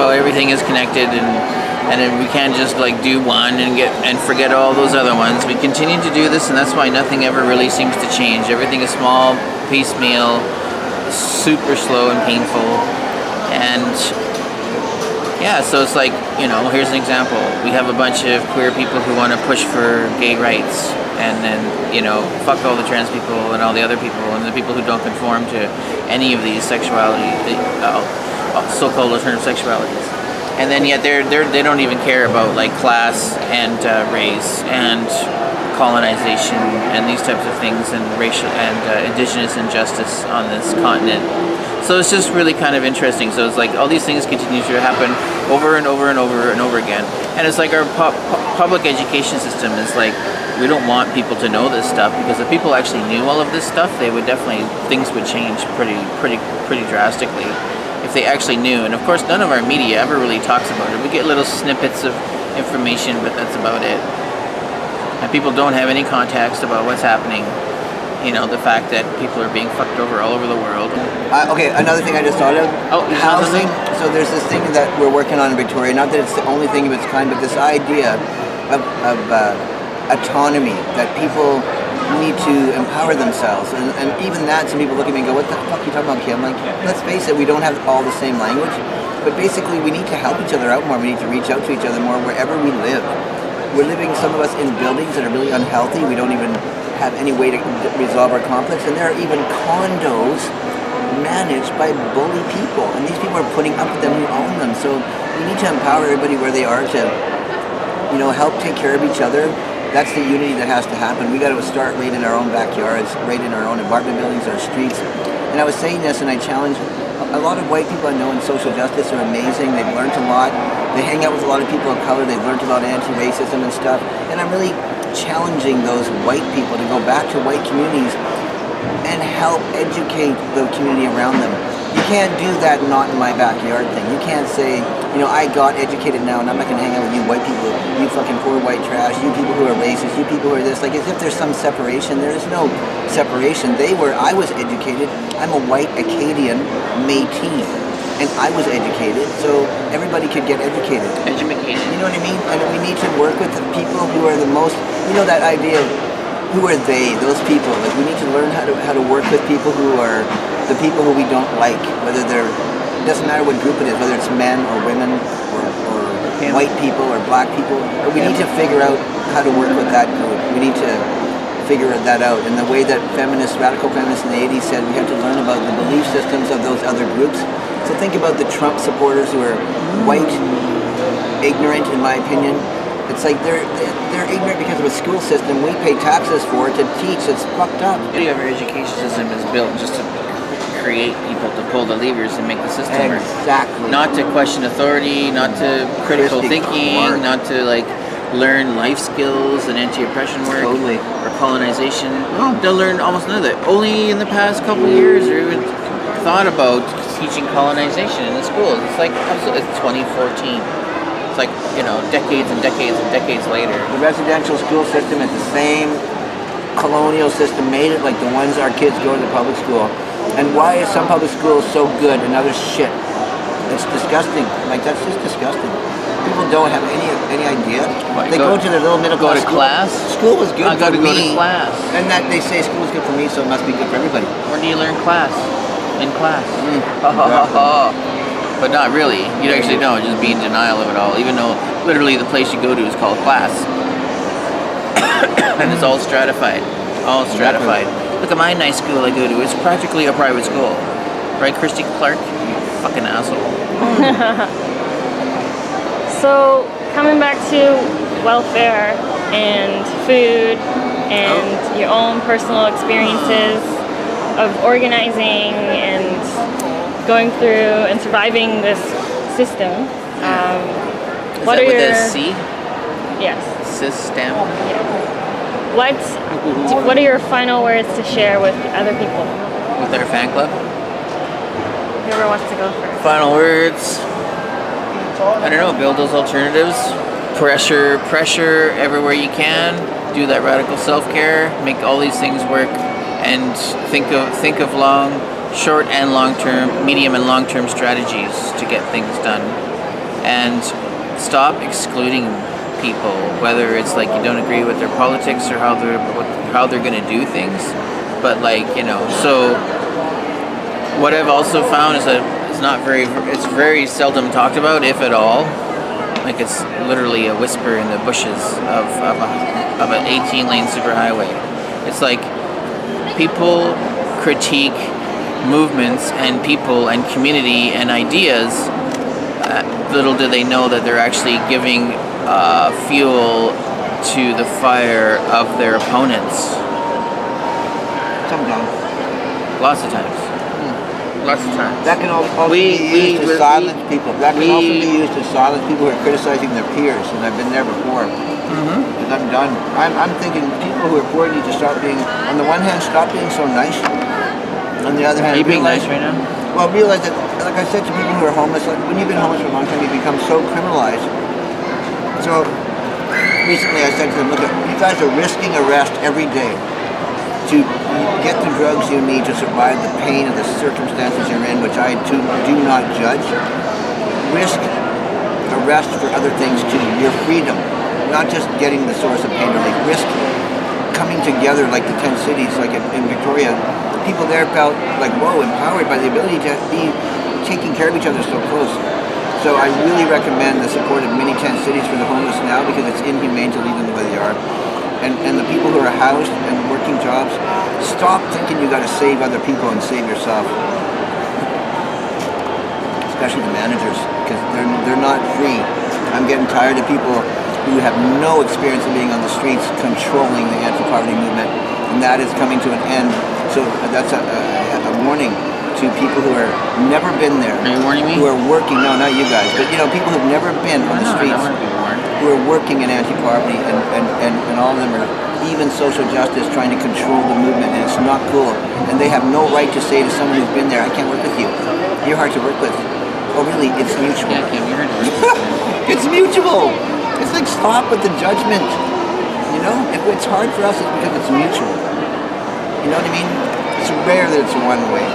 about everything is connected, and then we can't just like do one and forget all those other ones. We continue to do this, and that's why nothing ever really seems to change. Everything is small, piecemeal, super slow and painful, and yeah, so it's like, here's an example. We have a bunch of queer people who want to push for gay rights, and then, fuck all the trans people and all the other people and the people who don't conform to any of these so-called alternative sexualities. And then yet they don't even care about like class and race and colonization and these types of things and racial and indigenous injustice on this continent. So it's just really kind of interesting. So it's like all these things continue to happen over and over and over and over again. And it's like our public education system is like, we don't want people to know this stuff, because if people actually knew all of this stuff, things would change pretty drastically if they actually knew. And of course, none of our media ever really talks about it. We get little snippets of information, but that's about it. And people don't have any context about what's happening. The fact that people are being fucked over all over the world. Okay, another thing I just thought of. Oh, housing. So there's this thing that we're working on in Victoria. Not that it's the only thing of its kind, but this idea of autonomy, that people need to empower themselves. And even that, some people look at me and go, what the fuck are you talking about, Kym? Like, let's face it, we don't have all the same language. But basically, we need to help each other out more. We need to reach out to each other more wherever we live. We're living, some of us, in buildings that are really unhealthy. We don't even have any way to resolve our conflicts, and there are even condos managed by bully people, and these people are putting up with them who own them. So we need to empower everybody where they are to, help take care of each other. That's the unity that has to happen. We got to start right in our own backyards, right in our own apartment buildings, our streets. And I was saying this, and I challenge a lot of white people I know in social justice are amazing. They've learned a lot. They hang out with a lot of people of color. They've learned about anti-racism and stuff. And I'm really challenging those white people to go back to white communities and help educate the community around them. You can't do that not in my backyard thing. You can't say, I got educated now and I'm not going to hang out with you white people, you fucking poor white trash, you people who are racist, you people who are this. Like, as if there's some separation. There is no separation. I was educated. I'm a white Acadian Métis. And I was educated, so everybody could get educated. Educated. You know what I mean? And we need to work with the people who are the most, that idea of who are they, those people. Like, we need to learn how to work with people who are the people who we don't like, whether it doesn't matter what group it is, whether it's men or women or white people or black people. But we need to figure out how to work with that group. We need to figure that out. And the way that radical feminists in the 80s said, we have to learn about the belief systems of those other groups. So think about the Trump supporters who are white, ignorant, in my opinion. It's like they're ignorant because of a school system we pay taxes for to teach. It's fucked up. Our education system is built just to create people to pull the levers and make the system work. Exactly. Not to question authority, not to critical thinking, not to learn life skills and anti-oppression work or colonization. They'll learn almost none of that. Only in the past couple of years or even thought about teaching colonization in the schools. It's like, it's 2014. It's like, decades and decades and decades later. The residential school system is the same colonial system, made it like the ones our kids go to public school. And why is some public schools so good and others shit? It's disgusting. Like, that's just disgusting. People don't have any idea. They go to their little middle class school. Go to class? School was good for me. Go to class. And that they say school is good for me, so it must be good for everybody. Where do you learn class? In class. But not really. You actually don't. Just be in denial of it all. Even though literally the place you go to is called class. And it's all stratified. All stratified. Look at my nice school I go to. It's practically a private school. Right, Christy Clark? You fucking asshole. So, coming back to welfare and food and your own personal experiences of organizing and going through and surviving this system. What are your... C? Yes. System? Yeah. What are your final words to share with other people? With our fan club? Whoever wants to go first. Final words. I don't know, build those alternatives. Pressure everywhere you can. Do that radical self-care. Make all these things work. And think of short and long-term, medium and long-term strategies to get things done. and stop excluding people, whether it's like you don't agree with their politics or how they're going to do things. But like, you know, so what I've also found is that it's very seldom talked about, if at all. Like, it's literally a whisper in the bushes of an 18-lane superhighway. It's like people critique movements and people and community and ideas. Little do they know that they're actually giving fuel to the fire of their opponents. Sometimes. Lots of times. Lots of times. That can also be used to silence people. That can also be used to silence people who are criticizing their peers, and I've been there before. Because I'm done. I'm thinking people who are poor need to stop being, on the one hand, stop being so nice. On the other hand, Are you being nice right now? Well, realize that, like I said to people who are homeless, like when you've been homeless for a long time, you become so criminalized. So recently I said to them, look, you guys are risking arrest every day to get the drugs you need to survive the pain of the circumstances you're in, which I do not judge. Risk arrest for other things too. Your freedom, not just getting the source of pain relief. Risk coming together like the 10 cities, like in Victoria. People there felt like, whoa, empowered by the ability to be taking care of each other so close. So I really recommend the support of many 10 cities for the homeless now, because it's inhumane to leave them the way they are. And the people who are housed and working jobs, stop thinking you got to save other people and save yourself. Especially the managers, because they're not free. I'm getting tired of people who have no experience of being on the streets controlling the anti-poverty movement, and that is coming to an end. So that's a warning to people who are never been there. Are you warning me? Who are working, no, not you guys, but you know, people who've never been on the streets, who are working in anti-poverty, and all of them are even social justice, trying to control the movement, and it's not cool. And they have no right to say to someone who's been there, I can't work with you. You're hard to work with. Oh really, it's mutual. Yeah, Kim, you're hard to work with. It's mutual. It's like, stop with the judgment. You know, if it's hard for us, it's because it's mutual. You know what I mean? It's rare that it's one way.